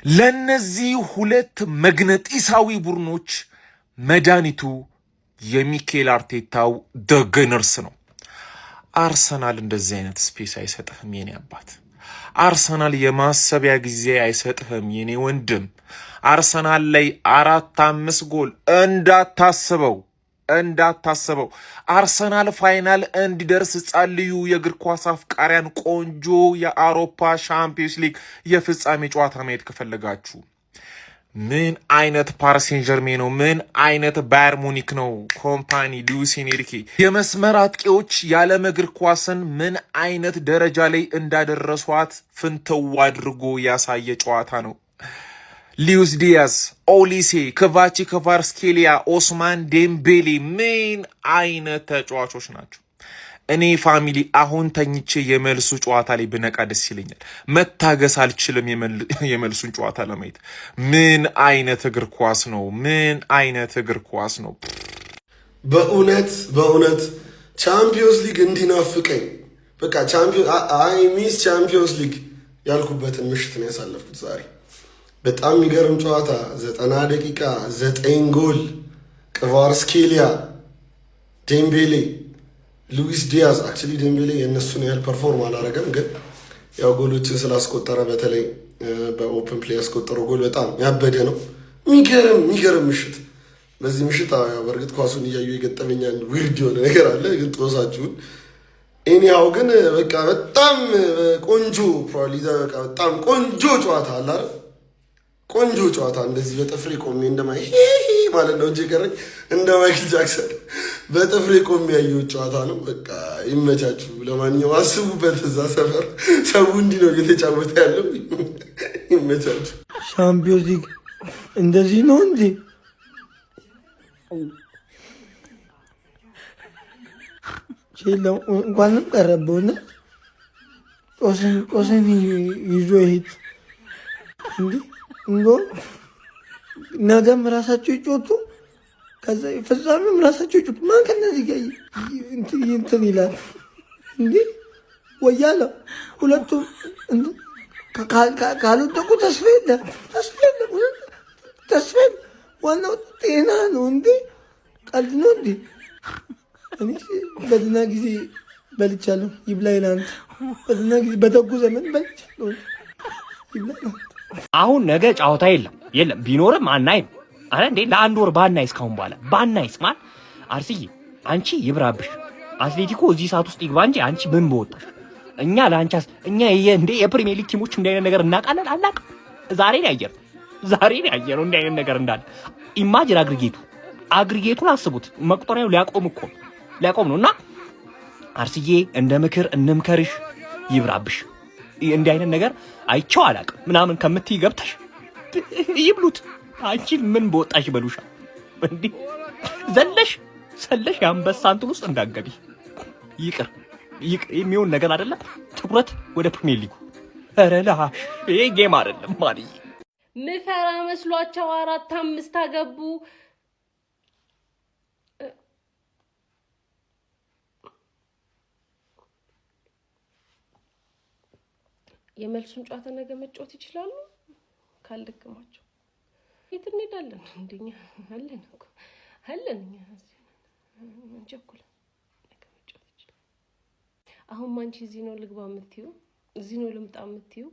ለነዚህ ሁለት መግነጢሳዊ ቡድኖች መድኃኒቱ የሚኬል አርቴታው ደገነርስ ነው። አርሰናል እንደዚህ አይነት ስፔስ አይሰጥህም የኔ አባት። አርሰናል የማሰቢያ ጊዜ አይሰጥህም የኔ ወንድም። አርሰናል ላይ 4-5 ጎል እንዳታስበው። አርሰናል ፋይናል እንዲደርስ ጸልዩ የእግር ኳስ አፍቃሪያን። ቆንጆ የአውሮፓ ሻምፒዮንስ ሊግ የፍጻሜ ጨዋታ ማየት ከፈለጋችሁ ምን አይነት ፓሪስ ሴን ዠርሜን ነው? ምን አይነት ባየር ሙኒክ ነው? ኮምፓኒ ሉዊስ ኤንሪኬ የመስመር አጥቂዎች የዓለም እግር ኳስን ምን አይነት ደረጃ ላይ እንዳደረሷት ፍንትው አድርጎ ያሳየ ጨዋታ ነው። ሉዊስ ዲያዝ፣ ኦሊሴ፣ ክቫቺ ክቫራትስኬሊያ፣ ኦስማን ዴምቤሌ ምን አይነት ተጫዋቾች ናቸው? እኔ ፋሚሊ አሁን ተኝቼ የመልሱ ጨዋታ ላይ ብነቃ ደስ ይለኛል። መታገስ አልችልም የመልሱን ጨዋታ ለማየት። ምን አይነት እግር ኳስ ነው! ምን አይነት እግር ኳስ ነው! በእውነት ቻምፒዮንስ ሊግ እንዲናፍቀኝ በቃ ሚስ ቻምፒዮንስ ሊግ ያልኩበትን ምሽት ነው ያሳለፍኩት ዛሬ። በጣም የሚገርም ጨዋታ 90 ደቂቃ 9 ጎል ክቫራትስኬሊያ፣ ዴምቤሌ፣ ሉዊስ ዲያዝ አክቹሊ ዴምቤሌ የእነሱን ያህል ፐርፎርም አላረገም፣ ግን ያው ጎሎችን ስላስቆጠረ በተለይ በኦፕን ፕሌይ ያስቆጠረው ጎል በጣም ያበደ ነው። የሚገርም ምሽት። በዚህ ምሽት በእርግጥ ኳሱን እያዩ የገጠመኛል ዊርድ የሆነ ነገር አለ፣ ግን ጦሳችሁን ኤኒሃው ግን በቃ በጣም ቆንጆ በጣም ቆንጆ ጨዋታ አለ አይደል? ቆንጆ ጨዋታ እንደዚህ በጥፍሬ ቆሜ እንደማይ ማለት ነው እንጂ ቀረኝ እንደ ማይክል ጃክሰን በጥፍሬ ቆሜ ያየሁት ጨዋታ ነው። በቃ ይመቻችሁ። ለማንኛውም አስቡበት፣ እዛ ሰፈር ሰው እንዲህ ነው እየተጫወተ ያለው። ይመቻችሁ። ሻምፒዮንስ ሊግ እንደዚህ ነው እንዴ? እንኳንም ቀረበውና ጦስን ይዞ ይሄድ እንዴ እንደውም ነገም ራሳቸው ይጮቱ፣ ከዛ ፍጻሜም ራሳቸው ይጮቱ። ማን ከነዚህ ጋር እንትን ይላል እንዴ? ወያለው ሁለቱም ካልወደቁ ተስፋ የለም። ዋናው ጤና ነው እንዴ? ቀልድ ነው እንዴ? እኔ በድና ጊዜ በልቻለሁ፣ ይብላኝ ለአንተ። በድና ጊዜ በደጉ ዘመን በልቻለሁ፣ ይብላኝ ለአንተ። አሁን ነገ ጨዋታ የለም ቢኖርም አናይም አረ እንዴ ለአንድ ወር ባናይስ ካሁን በኋላ ባናይስ ማለት አርስዬ አንቺ ይብራብሽ አትሌቲኮ እዚህ ሰዓት ውስጥ ይግባ እንጂ አንቺ ምን በወጣሽ እኛ ለአንቻስ እኛ እንደ የፕሪሚየር ሊግ ቲሞች እንደ አይነት ነገር እናውቃለን አናውቅም ዛሬ ነው ያየነው እንደ አይነት ነገር እንዳለ ኢማጂን አግሪጌቱን አስቡት መቁጠሪያው ሊያቆም ነውና አርስዬ እንደ ምክር እንምከርሽ ይብራብሽ እንደ አይነት ነገር አይቼው አላውቅም ምናምን ከምትይ ገብተሽ ይብሉት አንቺ ምን በወጣሽ በሉሻ እንዴ ዘለሽ የአንበሳ እንትን ውስጥ እንዳገቢ ይቅር የሚሆን ነገር አይደለም። ትኩረት ወደ ፕሪሚየር ሊጉ። ኧረ ለሃሽ ይሄ ጌም አይደለም ማለት ምፈራ መስሏቸው 4-5 አገቡ። የመልሱን ጨዋታ ነገ መጫወት ይችላሉ ካልደከማቸው። የት እንሄዳለን? እንደኛ አለን እኛ እንጀኩል ነገ መጫወት ይችላል። አሁን ማንቺ እዚህ ነው ልግባ የምትይው? እዚህ ነው ልምጣ የምትይው?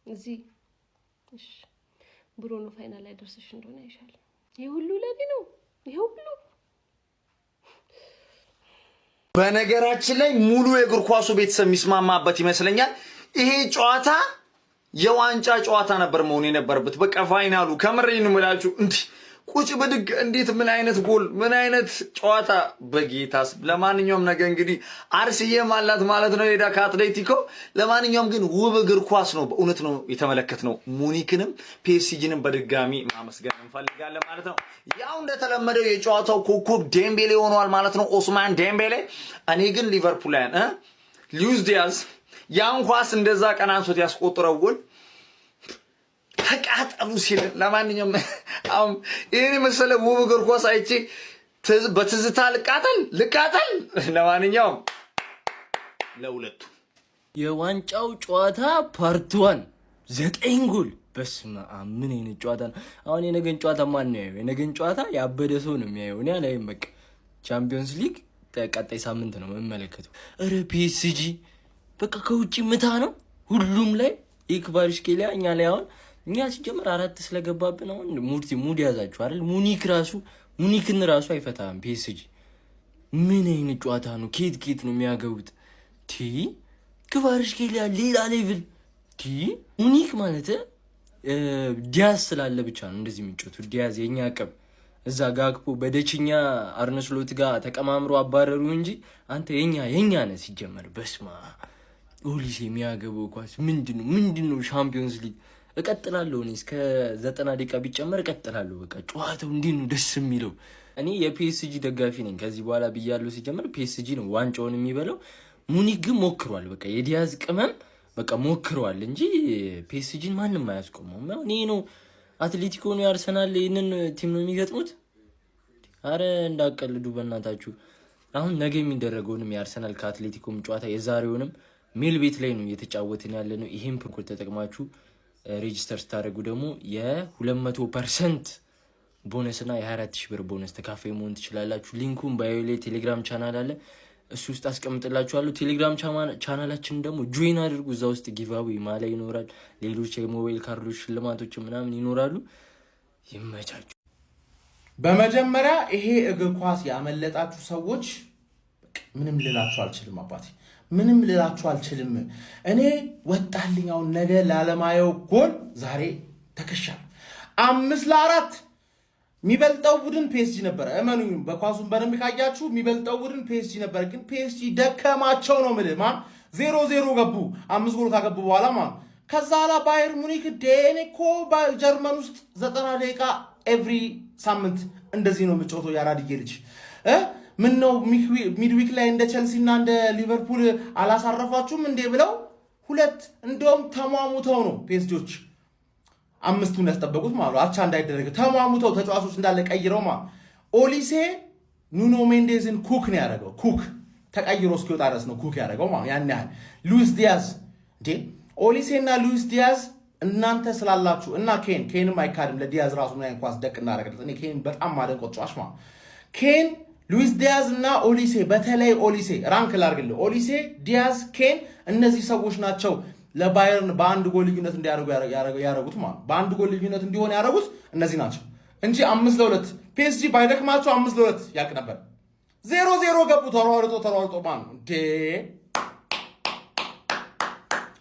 እዚህ እሺ፣ ብሩኖ ፋይናል ላይ ደርሰሽ እንደሆነ አይሻል። ይሄ ሁሉ ለኔ ነው። ይሄ ሁሉ በነገራችን ላይ ሙሉ የእግር ኳሱ ቤተሰብ የሚስማማበት ይመስለኛል። ይሄ ጨዋታ የዋንጫ ጨዋታ ነበር መሆን የነበረበት። በቃ ፋይናሉ ከምሬን እምላችሁ እንዲህ ቁጭ ብድግ እንዴት ምን አይነት ጎል ምን አይነት ጨዋታ በጌታስ። ለማንኛውም ነገ እንግዲህ አርሲዬም አላት ማለት ነው ሄዳ ከአትሌቲኮ። ለማንኛውም ግን ውብ እግር ኳስ ነው በእውነት ነው የተመለከትነው። ሙኒክንም ፒኤስጂንም በድጋሚ ማመስገን እንፈልጋለን ማለት ነው። ያው እንደተለመደው የጨዋታው ኮከብ ዴምቤሌ ሆኗል ማለት ነው፣ ኦስማን ዴምቤሌ። እኔ ግን ሊቨርፑላውያን ሉዊስ ዲያዝ ያን ኳስ እንደዛ ቀናንሶት ያስቆጠረው ጎል ተቃጠሉ ሲል። ለማንኛውም አሁን ይሄን መሰለ ውብ እግር ኳስ አይቼ በትዝታ ልቃጠል። ለማንኛውም ለሁለቱ የዋንጫው ጨዋታ ፓርት 1 9 ጎል በስመ አብ ምን አይነት ጨዋታ ነው? አሁን የነገን ጨዋታ ማን ነው ያየው? የነገን ጨዋታ ያበደ ሰው ነው የሚያየው። እኔ አላይም። በቃ ቻምፒዮንስ ሊግ ቀጣይ ሳምንት ነው የምመለከተው። ኧረ ፒኤስጂ በቃ ከውጪ ምታ ነው ሁሉም ላይ ኢክቫሪሽኬሊያ እኛ ላይ አሁን እኛ ሲጀምር 4 ስለገባብን አሁን ሙድ ያዛችሁ አይደል? ሙኒክን ራሱ አይፈታም ፒኤስጂ። ምን አይነት ጨዋታ ነው? ኬት ነው የሚያገቡት? ኢክቫሪሽኬሊያ ሌላ ሌቭል። ሙኒክ ማለት ዲያዝ ስላለ ብቻ ነው እንደዚህ የሚጮቱ። ዲያዝ የኛ አቀብ እዛ ጋግፖ በደችኛ አርነስሎት ጋር ተቀማምሮ አባረሩ እንጂ አንተ የኛ ነህ ሲጀመር። በስማ ኦሊሴ የሚያገበው ኳስ ምንድነው? ሻምፒዮንስ ሊግ እቀጥላለሁ እኔ እስከ 90 ደቂቃ ቢጨመር እቀጥላለሁ። በቃ ጨዋታው እንዴት ነው ደስ የሚለው። እኔ የፒኤስጂ ደጋፊ ነኝ ከዚህ በኋላ ብያለሁ። ሲጀመር ፒኤስጂ ነው ዋንጫውን የሚበለው። ሙኒክ ግን ሞክሯል። በቃ የዲያዝ ቅመም በቃ ሞክሯል እንጂ ፒኤስጂን ማንም አያስቆመውም። እኔ ነው አትሌቲኮ ነው ያርሰናል ይሄንን ቲም ነው የሚገጥሙት። አረ እንዳቀልዱ በእናታችሁ። አሁን ነገ የሚደረገውንም የአርሰናል ከአትሌቲኮም ጨዋታ የዛሬውንም ሜል ቤት ላይ ነው እየተጫወትን ያለ ነው። ይሄን ፕሮኮል ተጠቅማችሁ ሬጂስተር ስታደርጉ ደግሞ የ200% ቦነስ እና የ24000 ብር ቦነስ ተካፋይ መሆን ትችላላችሁ። ሊንኩን ባዮ ላይ ቴሌግራም ቻናል አለ እሱ ውስጥ አስቀምጥላችኋለሁ። ቴሌግራም ቻናላችን ደግሞ ጆይን አድርጉ። እዛ ውስጥ ጊቫዌ ማላ ይኖራል፣ ሌሎች የሞባይል ካርዶች ሽልማቶች ምናምን ይኖራሉ። ይመቻችሁ። በመጀመሪያ ይሄ እግር ኳስ ያመለጣችሁ ሰዎች ምንም ልላችሁ አልችልም። አባቴ ምንም ልላችሁ አልችልም። እኔ ወጣልኝ አሁን ነገ ላለማየው ጎል ዛሬ ተከሻል 5-4 የሚበልጠው ቡድን ፒኤስጂ ነበረ። እመኑኝ በኳሱን በደንብ ካያችሁ የሚበልጠው ቡድን ፒኤስጂ ነበረ። ግን ፒኤስጂ ደከማቸው ነው የምልህ። ማን 0-0 ገቡ 5 ጎል ካገቡ በኋላ ማን ከዛ ላ ባየር ሙኒክ ዴኔኮ በጀርመን ውስጥ 90 ደቂቃ ኤቭሪ ሳምንት እንደዚህ ነው የምጫወተው። ያራድዬ ልጅ ምን ነው ሚድዊክ ላይ እንደ ቸልሲ እና እንደ ሊቨርፑል አላሳረፋችሁም እንዴ ብለው ሁለት እንደውም ተሟሙተው ነው ፒኤስጂዎች 5ቱን ያስጠበቁት ማለት አቻ እንዳይደረግ ተሟሙተው ተጫዋቾች እንዳለ ቀይረው ማለት ኦሊሴ ኑኖ ሜንዴዝን ኩክ ነው ያደረገው። ኩክ ተቀይሮ እስኪወጣ ድረስ ነው ኩክ ያደረገው ማለት ያን ያህል። ሉዊስ ዲያዝ እንዴ ኦሊሴ እና ሉዊስ ዲያዝ እናንተ ስላላችሁ እና ኬንም አይካድም። ለዲያዝ ራሱ ምን አይነት ኳስ ደቅ እናደረገለት። እኔ ኬን በጣም ማደንቆ ተጫዋች ማለት ኬን፣ ሉዊስ ዲያዝ እና ኦሊሴ፣ በተለይ ኦሊሴ ራንክ ላድርግልህ። ኦሊሴ፣ ዲያዝ፣ ኬን እነዚህ ሰዎች ናቸው ለባየርን በአንድ ጎል ልዩነት እንዲያደርጉ ያደረጉት ማለት በአንድ ጎል ልዩነት እንዲሆን ያደረጉት እነዚህ ናቸው እንጂ 5-2 ፒኤስጂ ባይደክማቸው 5-2 ያልቅ ነበር። 0-0 ገቡ ተሯርጦ ማለት ነው እንዴ።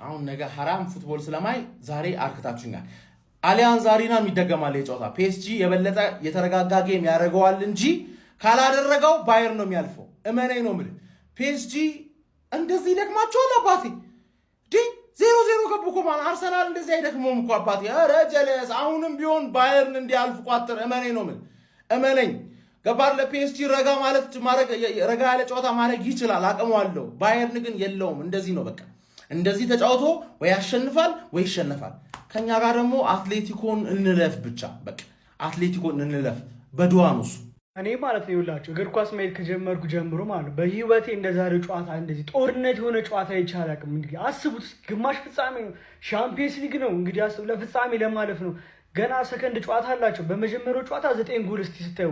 አሁን ነገ ሐራም ፉትቦል ስለማይ ዛሬ አርክታችሁኛል። አሊያንዝ አሪና የሚደገማል የጨዋታ ፒኤስጂ የበለጠ የተረጋጋ ጌም ያደርገዋል እንጂ ካላደረገው ባየር ነው የሚያልፈው። እመነኝ ነው የምልህ። ፒኤስጂ እንደዚህ ይደክማቸዋል አባቴ። 0-0 ገቡ እኮ ማለት አርሰናል እንደዚህ አይደክመውም እኮ አባቴ። ኧረ ጀለስ አሁንም ቢሆን ባየርን እንዲያልፍ ቋጥር። እመነኝ ነው የምልህ። እመነኝ ገባር ለፒኤስጂ ረጋ ያለ ጨዋታ ማድረግ ይችላል፣ አቅሙ አለው። ባየርን ግን የለውም። እንደዚህ ነው በቃ። እንደዚህ ተጫውቶ ወይ ያሸንፋል ወይ ይሸነፋል። ከኛ ጋር ደግሞ አትሌቲኮን እንለፍ ብቻ በቃ አትሌቲኮን እንለፍ በዱዋኑስ። እኔ ማለት ነው ይውላችሁ እግር ኳስ ማየት ከጀመርኩ ጀምሮ ማለት በህይወቴ እንደዛሬው ጨዋታ እንደዚህ ጦርነት የሆነ ጨዋታ ይቻላል አቅም። እንግዲህ አስቡት፣ ግማሽ ፍጻሜ ነው፣ ሻምፒየንስ ሊግ ነው። እንግዲህ አስቡ፣ ለፍጻሜ ለማለፍ ነው። ገና ሰከንድ ጨዋታ አላቸው። በመጀመሪያው ጨዋታ 9 ጎል እስቲ ስታዩ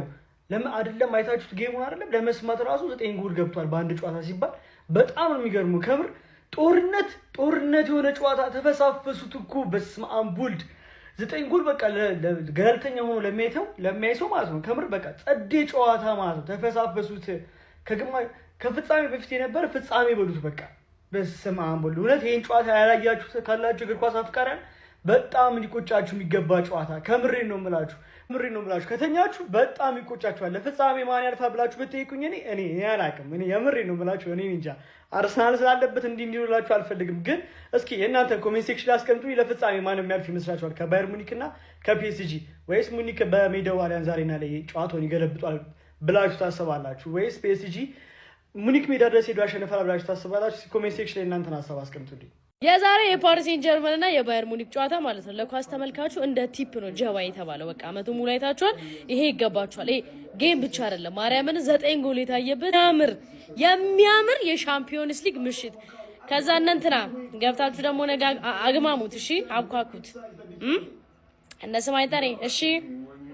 አይደለም አይታችሁት ጌሙን አይደለም ለመስማት ራሱ 9 ጎል ገብቷል በአንድ ጨዋታ ሲባል በጣም ነው የሚገርሙ። ከምር ጦርነት የሆነ ጨዋታ ተፈሳፈሱት እኮ በስመ አብ ወልድ 9 ጎል በቃ ገለልተኛ ሆኖ ለሚያይ ሰው ማለት ነው። ከምር በቃ ጸዴ ጨዋታ ማለት ነው። ተፈሳፈሱት። ከፍጻሜ በፊት የነበረ ፍጻሜ በሉት በቃ በስመ አብ ወልድ። እውነት ይሄን ጨዋታ ያላያችሁ ካላችሁ እግር ኳስ አፍቃሪያን በጣም ሊቆጫችሁ የሚገባ ጨዋታ። ከምሬን ነው የምላችሁ። ከተኛችሁ በጣም ይቆጫችኋል። ለፍጻሜ ማን ያልፋል ብላችሁ ብትጠይቁኝ እኔ አላውቅም። እኔ የምሬን ነው የምላችሁ። እኔ እንጃ አርሰናል ስላለበት እንዲላችሁ አልፈልግም። ግን እስኪ የእናንተ ኮሜንት ሴክሽን ላይ አስቀምጡኝ። ለፍጻሜ ማን የሚያልፍ ይመስላችኋል? ከባየር ሙኒክ እና ከፒኤስጂ ወይስ ሙኒክ በሜዳው አሊያንዝ አሬና ላይ ጨዋታውን ይገለብጧል ብላችሁ ታስባላችሁ? ወይስ ፒኤስጂ ሙኒክ ሜዳ ድረስ ሄዶ ያሸንፋል ብላችሁ ታስባላችሁ? ኮሜንት ሴክሽን ላይ እናንተን ሀሳብ አስቀምጡልኝ። የዛሬ የፓሪስ ሴን ጀርመን እና የባየር ሙኒክ ጨዋታ ማለት ነው ለኳስ ተመልካቹ እንደ ቲፕ ነው ጀባ የተባለው። በቃ አመቱ ሙሉ አይታችኋል። ይሄ ይገባችኋል። ይሄ ጌም ብቻ አይደለም። ማርያምን 9 ጎል የታየበት የሚያምር የሻምፒዮንስ ሊግ ምሽት ከዛ እንትና ገብታችሁ ደግሞ ነገ አግማሙት። እሺ አብኳኩት እነ ስማይ ጠሬ። እሺ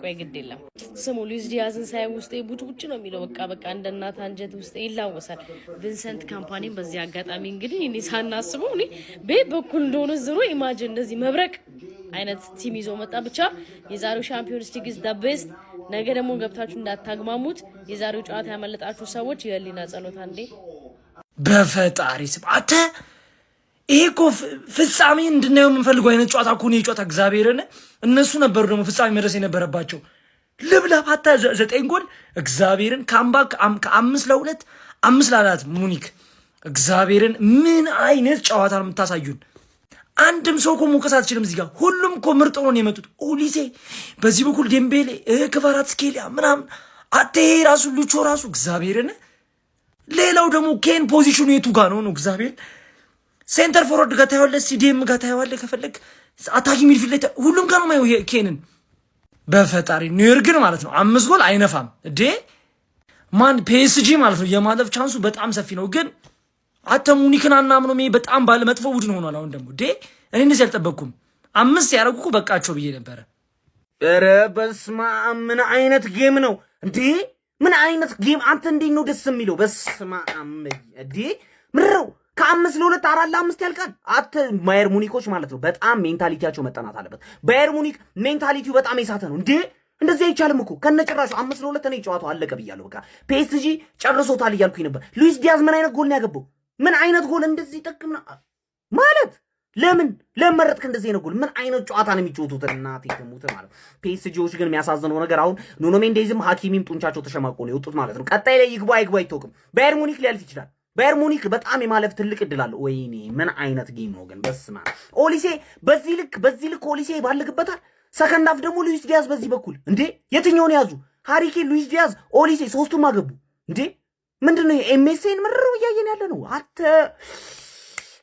ቆይ ግድ የለም ስሙ ሉዊስ ዲያዝን ሳይ ውስጤ ቡጭ ነው የሚለው። በቃ እንደ እናት አንጀት ውስጤ ይላወሳል። ቪንሰንት ካምፓኒን በዚህ አጋጣሚ እንግዲህ እኔ ሳናስበው እኔ በኩል እንደሆነ ዝሮ ኢማጂን እንደዚህ መብረቅ አይነት ቲም ይዞ መጣ። ብቻ የዛሬው ሻምፒዮንስ ሊግ ኢዝ ዘ ቤስት። ነገ ደግሞ ገብታችሁ እንዳታግማሙት። የዛሬው ጨዋታ ያመለጣችሁ ሰዎች የህሊና ጸሎት አንዴ በፈጣሪ ስም አተ ይሄ እኮ ፍጻሜ እንድናየው የምንፈልገው አይነት ጨዋታ እኮ ነው የጨዋታ እግዚአብሔርን። እነሱ ነበሩ ደግሞ ፍጻሜ መድረስ የነበረባቸው። ልብለብ አታ 9 ጎል እግዚአብሔርን ካምባክ ከ5-2 5-4 ሙኒክ እግዚአብሔርን። ምን አይነት ጨዋታ ነው የምታሳዩን? አንድም ሰው እኮ መውቀስ አትችልም እዚህ ጋር። ሁሉም እኮ ምርጥ ሆኖ ነው የመጡት። ኦሊሴ በዚህ በኩል ዴምቤሌ ክቫራትስኬሊያ ምናምን አቴ ራሱ ሉቾ ራሱ እግዚአብሔርን። ሌላው ደግሞ ኬን ፖዚሽኑ የቱ ጋር ነው እግዚአብሔር። ሴንተር ፎርወርድ ጋር ታየዋለህ፣ ሲዲኤም ጋር ታየዋለህ፣ ከፈለግ አታኪ ሚድፊልድ ላይ ሁሉም ጋር ነው ማየው ኬንን። በፈጣሪ ኒውዮርክ ግን ማለት ነው 5 ጎል አይነፋም እንዴ ማን ፒኤስጂ ማለት ነው የማለፍ ቻንሱ በጣም ሰፊ ነው። ግን አተ ሙኒክን አናምነው በጣም ባለ መጥፎ ቡድን ሆኗል። አሁን ደግሞ እኔ እንደዚህ አልጠበቅኩም። 5 ያደረጉ በቃቸው ብዬ ነበረ። ኧረ በስመ አብ ምን አይነት ጌም ነው እንዴ? ምን አይነት ጌም አንተ እንዴት ነው ደስ የሚለው? በስመ አብ እንዴ ምረው ከ5-2 4-5 ያልቃል። አተ ባየር ሙኒኮች ማለት ነው በጣም ሜንታሊቲያቸው መጠናት አለበት። ባየር ሙኒክ ሜንታሊቲው በጣም የሳተ ነው እንዴ። እንደዚህ አይቻልም እኮ ከነጭራሹ 5-2 እኔ ጨዋታው አለቀ ብያለሁ። በቃ ፒኤስጂ ጨርሶታል እያልኩኝ ነበር። ሉዊስ ዲያዝ ምን አይነት ጎል ነው ያገባው? ምን አይነት ጎል እንደዚህ ጠቅም ማለት ለምን መረጥክ እንደዚህ አይነት ጎል? ምን አይነት ጨዋታ ነው የሚጫወቱት? እናቴ ተሙት ማለት ፒኤስጂዎች ግን የሚያሳዝነው ነገር አሁን ኑኖ ሜንዴዝም ሀኪሚም ጡንቻቸው ተሸማቆ ነው የወጡት ማለት ነው። ቀጣይ ላይ ይግባ አይታወቅም። ባየር ሙኒክ ሊያልፍ ይችላል። ባየር ሙኒክ በጣም የማለፍ ትልቅ እድል አለው። ወይኔ ምን አይነት ጌም ነው ግን በስማ ኦሊሴ በዚህ ልክ ኦሊሴ ባልግበታል። ሰከንድ አፍ ደግሞ ሉዊስ ዲያዝ በዚህ በኩል እንዴ የትኛውን ያዙ? ሃሪኬን፣ ሉዊስ ዲያዝ፣ ኦሊሴ ሶስቱም አገቡ እንዴ። ምንድነው ኤምኤስኤን ምርር እያየን ያለ ነው። አተ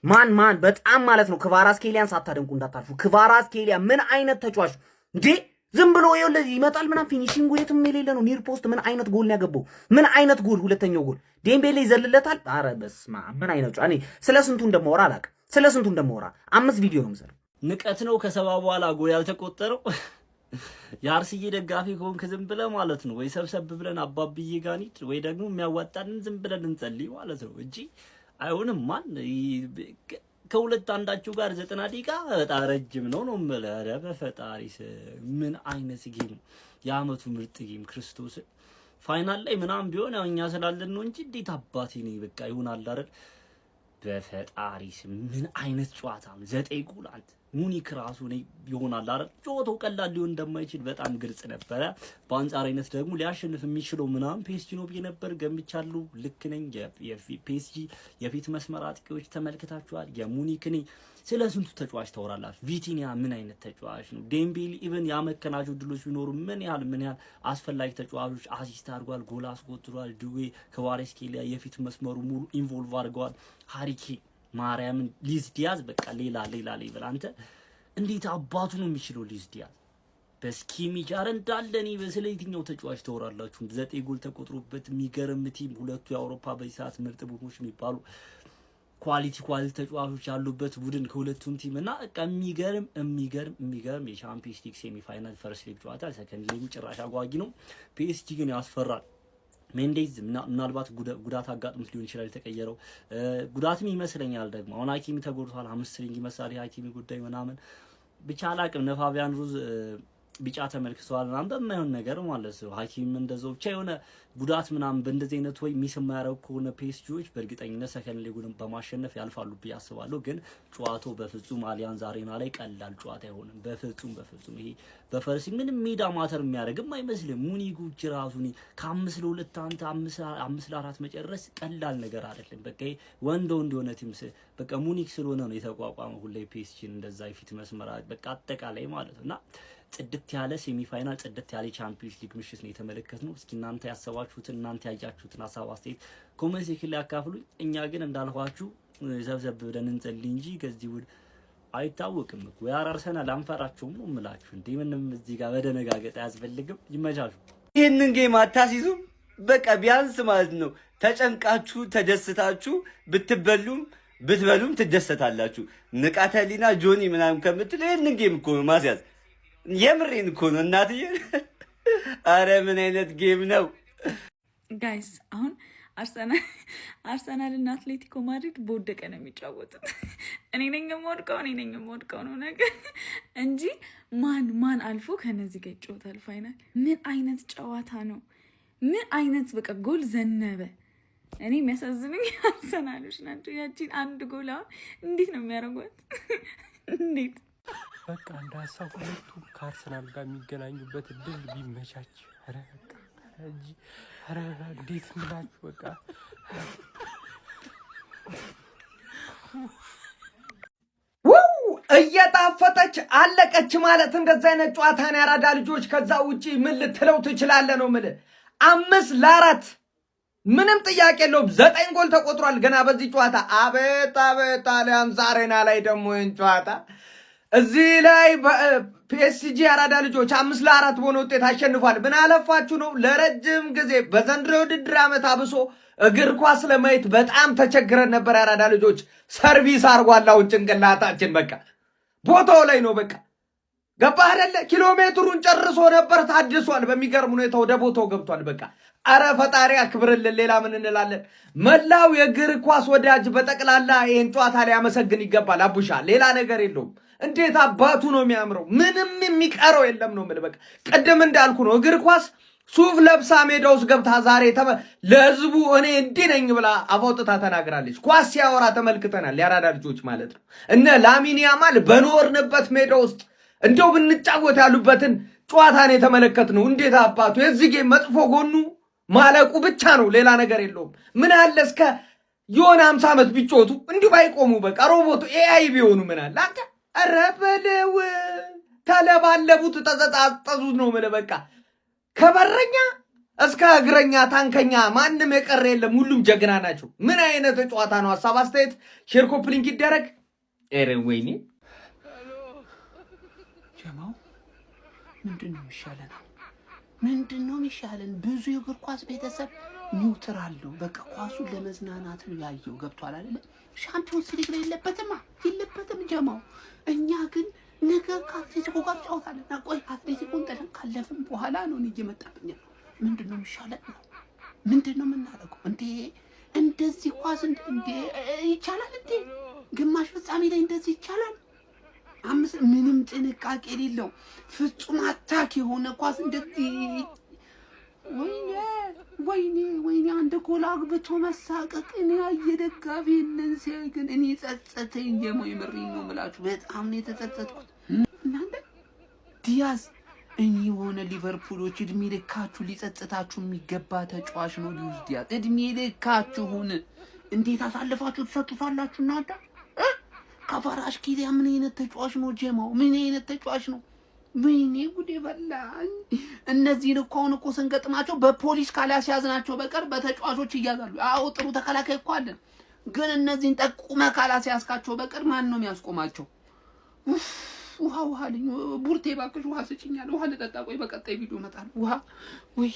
ማን በጣም ማለት ነው ክቫራትስኬሊያን ሳታደንቁ እንዳታልፉ። ክቫራትስኬሊያ ምን አይነት ተጫዋች እንዴ! ዝም ብሎ ይኸውልህ ይመጣል ምናምን ፊኒሺንጉ የትም የሌለ ነው። ኒር ፖስት ምን አይነት ጎል ነው ያገባው? ምን አይነት ጎል! ሁለተኛው ጎል ዴምቤሌ ይዘልለታል። አረ በስማ ምን አይነት ጫኔ! ስለ ስንቱ እንደማወራ አላውቅም። ስለ ስንቱ እንደማወራ 5 ቪዲዮ ነው የምሰራው። ንቀት ነው ከሰባ በኋላ ጎል ያልተቆጠረው። የአርሲዬ ደጋፊ ከሆንክ ዝም ብለህ ማለት ነው ወይ ሰብሰብ ብለን አባብዬ ጋር እንሂድ ወይ ደግሞ የሚያዋጣንን ዝም ብለን እንጸልይ ማለት ነው እንጂ አይሆንም። ማን ከሁለት አንዳችሁ ጋር 90 ደቂቃ በጣም ረጅም ነው የምልህ። ኧረ በፈጣሪ ምን አይነት ጌም! የአመቱ ምርጥ ጌም ክርስቶስ። ፋይናል ላይ ምናምን ቢሆን ያው እኛ ስላለን ነው እንጂ እንዴት አባቴ ነው በቃ ይሆናል አይደል? በፈጣሪ ምን አይነት ጨዋታ ነው! 9 ጎል አንተ ሙኒክ ራሱ ነው ይሆናል አይደል? ጨዋታው ቀላል ሊሆን እንደማይችል በጣም ግልጽ ነበረ። በአንጻራዊነት ደግሞ ሊያሸንፍ የሚችለው ምናምን ፒኤስጂ ነው ብዬ ነበር ገምቻለሁ። ልክ ነኝ። የፒኤስጂ የፊት መስመር አጥቂዎች ተመልክታችኋል። የሙኒክ ነኝ። ስለ ስንቱ ተጫዋች ታወራላችሁ? ቪቲኒያ ምን አይነት ተጫዋች ነው? ዴምቤሊ ኢቭን ያመከናቸው ድሎች ቢኖሩ ምን ያህል አስፈላጊ ተጫዋቾች አሲስት አድርጓል፣ ጎል አስቆጥሯል። ዱዌ ክቫራትስኬሊያ የፊት መስመሩ ሙሉ ኢንቮልቭ አድርገዋል። ሃሪኬን ማርያምን ሉዊስ ዲያዝ በቃ ሌላ ይበል። አንተ እንዴት አባቱ ነው የሚችለው ሉዊስ ዲያዝ? በስኪሚ ጃር እንዳለ እኔ ስለ የትኛው ተጫዋች ታወራላችሁ? 9 ጎል ተቆጥሮበት የሚገርም ቲም፣ ሁለቱ የአውሮፓ በዚህ ሰዓት ምርጥ ቡድኖች የሚባሉ ኳሊቲ ተጫዋቾች ያሉበት ቡድን ከሁለቱም ቲም እና በቃ የሚገርም የቻምፒየንስ ሊግ ሴሚ ፋይናል ፈርስት ሊግ ጨዋታ። ሰከንድ ሊግ ጭራሽ አጓጊ ነው። ፒኤስጂ ግን ያስፈራል። ሜንዴዝ ምናልባት ጉዳት አጋጥሞት ሊሆን ይችላል የተቀየረው። ጉዳትም ይመስለኛል ደግሞ አሁን ሀኪሚ ተጎድቷል። 5 ሪንግ ይመስላል የሀኪሚ ጉዳይ ምናምን ብቻ አላቅም። ነፋቢያን ሩዝ ቢጫ ተመልክተዋል ምናምን በማይሆን ነገር ማለት ነው። ሀኪም እንደዛው ብቻ የሆነ ጉዳት ምናምን በእንደዚህ አይነት ወይ ሚስ የማያደርጉ ከሆነ ፒኤስጂዎች በእርግጠኝነት ሰከንድ ሊጉን በማሸነፍ ያልፋሉ ብዬ አስባለሁ። ግን ጨዋታው በፍጹም አሊያንዝ አሬና ላይ ቀላል ጨዋታ አይሆንም። በፍጹም ይሄ በፈርሲ ምንም ሜዳ ማተር የሚያደርግም አይመስልም። ሙኒጎች ራሱ ከ5-2 አንተ 5-4 መጨረስ ቀላል ነገር አይደለም። በቃ ወንዶ እንደሆነ ቲም በቃ ሙኒክ ስለሆነ ነው የተቋቋመው ሁሌ ፒኤስጂን እንደዛ የፊት መስመር በቃ አጠቃላይ ማለት ነውና ጽድት ያለ ሴሚ ፋይናል ጽድት ያለ ቻምፒየንስ ሊግ ምሽት ነው የተመለከትነው። እስኪ እናንተ ያሰባችሁትን እናንተ ያያችሁትን ሀሳብ አስተያየት ኮሜንት ሴክሽን ላይ አካፍሉኝ። እኛ ግን እንዳልኳችሁ ዘብዘብ ብለን እንጸልይ እንጂ ከዚህ ውድ አይታወቅም እኮ ያራርሰናል። አንፈራቸውም ነው የምላችሁ። እንዴ ምንም እዚህ ጋር በደነጋገጥ አያስፈልግም። ይመቻችሁ። ይሄንን ጌም አታሲዙ። በቃ ቢያንስ ማለት ነው ተጨንቃችሁ ተደስታችሁ ብትበሉም ብትበሉም ትደሰታላችሁ። ንቃተ ህሊና ጆኒ ምናምን ከምትል ይህንን ጌም እኮ ነው ማስያዝ። የምሬን እኮ ነው እናትዬ። አረ ምን አይነት ጌም ነው ጋይስ! አሁን አርሰናል እና አትሌቲኮ ማድሪድ በወደቀ ነው የሚጫወቱት። እኔ ነኝ የምወድቀው ነው ነገር እንጂ ማን አልፎ ከነዚህ ጋር ይጫወታል ፋይናል? ምን አይነት ጨዋታ ነው? ምን አይነት በቃ ጎል ዘነበ። እኔ የሚያሳዝኑኝ አርሰናሎች ናቸው። ያቺን አንድ ጎል አሁን እንዴት ነው የሚያደርጓት? እንዴት በቃ እንደ ሀሳብ ሁለቱም ከአርሰናል ጋር የሚገናኙበት እድል ቢመቻች። ኧረ በቃ እንጂ ኧረ እንዴት ምላችሁ በቃ እየጣፈጠች አለቀች ማለት እንደዚህ አይነት ጨዋታ ነው ያራዳ ልጆች። ከዛ ውጪ ምን ልትለው ትችላለህ ነው የምልህ። 5-4 ምንም ጥያቄ የለውም። 9 ጎል ተቆጥሯል ገና በዚህ ጨዋታ። አቤት ጣሊያን ዛሬና ላይ ደግሞ ይህን ጨዋታ እዚህ ላይ ፒኤስጂ አራዳ ልጆች 5-4 በሆነ ውጤት አሸንፏል። ምን አለፋችሁ ነው ለረጅም ጊዜ በዘንድሮ ውድድር ዓመት አብሶ እግር ኳስ ለማየት በጣም ተቸግረን ነበር። አራዳ ልጆች ሰርቪስ አርጓል። አሁን ጭንቅላታችን በቃ ቦታው ላይ ነው። በቃ ገባህ አይደለ? ኪሎ ሜትሩን ጨርሶ ነበር ታድሷል። በሚገርም ሁኔታ ወደ ቦታው ገብቷል። በቃ አረ ፈጣሪ አክብርልን። ሌላ ምን እንላለን? መላው የእግር ኳስ ወዳጅ በጠቅላላ ይህን ጨዋታ ሊያመሰግን ይገባል። አቡሻ ሌላ ነገር የለውም። እንዴት አባቱ ነው የሚያምረው። ምንም የሚቀረው የለም ነው የምልህ። በቃ ቅድም እንዳልኩ ነው እግር ኳስ ሱፍ ለብሳ ሜዳ ውስጥ ገብታ ዛሬ ለህዝቡ እኔ እንዲህ ነኝ ብላ አፋውጥታ ተናግራለች። ኳስ ሲያወራ ተመልክተናል። ያራዳ ልጆች ማለት ነው። እነ ላሚን ያማል በኖርንበት ሜዳ ውስጥ እንደው ብንጫወት ያሉበትን ጨዋታን የተመለከትነው። እንዴት አባቱ የዚህ ጌም መጥፎ ጎኑ ማለቁ ብቻ ነው፣ ሌላ ነገር የለውም። ምን አለ እስከ የሆነ 50 ዓመት ቢጮቱ እንዲሁ ባይቆሙ፣ በቃ ሮቦቱ ኤአይ ቢሆኑ ምን አለ አንተ። ኧረ በለው ተለባለቡት፣ ተዘጣጠዙት ነው የምልህ። በቃ ከበረኛ እስከ እግረኛ ታንከኛ ማንም የቀረ የለም። ሁሉም ጀግና ናቸው። ምን አይነት ጨዋታ ነው? ሀሳብ አስተያየት ሼር ኮፕሊንክ ይደረግ። ኧረ ወይኔ ጀማው ምንድነው የሚሻለን? ምንድነው የሚሻለን? ብዙ የእግር ኳስ ቤተሰብ ኒውትራል ነው። በቃ ኳሱን ለመዝናናት ነው ያየው። ገብቷል አይደለ? ሻምፒዮንስ ሊግ ላይ የለበትም ጀማው። እኛ ግን ነገ ከአትሌቲኮ ጋር ጫወታለና ቆይ አትሌቲኮን ጥለን ካለፍን በኋላ ነው እየመጣብኝ ነው። ምንድነው የሚሻለን ነው? ምንድነው የምናደርገው እንዴ? እንደዚህ ኳስ እንዴ ይቻላል እንዴ? ግማሽ ፍጻሜ ላይ እንደዚህ ይቻላል? ምንም ጥንቃቄ የሌለው ፍጹም አታክ የሆነ ኳስ እንደዚህ ወይኔ አንድ ጎል አግብቶ መሳቀቅ። እኔ የደጋፊንን ሲያይ ግን እኔ ጸጸተኝ። የምሬን ነው የምላችሁ፣ በጣም ነው የተጸጸትኩት። እናንተ ዲያዝ እኔ የሆነ ሊቨርፑሎች እድሜ ልካችሁ ሊጸጽታችሁ የሚገባ ተጫዋች ነው ሉዊስ ዲያዝ። እድሜ ልካችሁን እንዴት አሳልፋችሁ ትሰጡታላችሁ እናንተ? ከፈራሽ ኪሊያ ምን አይነት ተጫዋች ነው ጀማው? ምን አይነት ተጫዋች ነው? ወይኔ ጉዴ በላኝ። እነዚህን እኮ አሁን እኮ ስንገጥማቸው በፖሊስ ካላስያዝናቸው በቀር በተጫዋቾች ይያዛሉ። አዎ ጥሩ ተከላካይ እኮ አለን፣ ግን እነዚህን ጠቁመ ካላስያዝካቸው በቀር ማን ነው የሚያስቆማቸው? ውሃ ልኝ ቡርቴ ባክሽ ውሃ ስጭኛል። ውሃ ልጠጣ። ቆይ በቀጣይ ቪዲዮ እመጣለሁ። ውሃ ወይ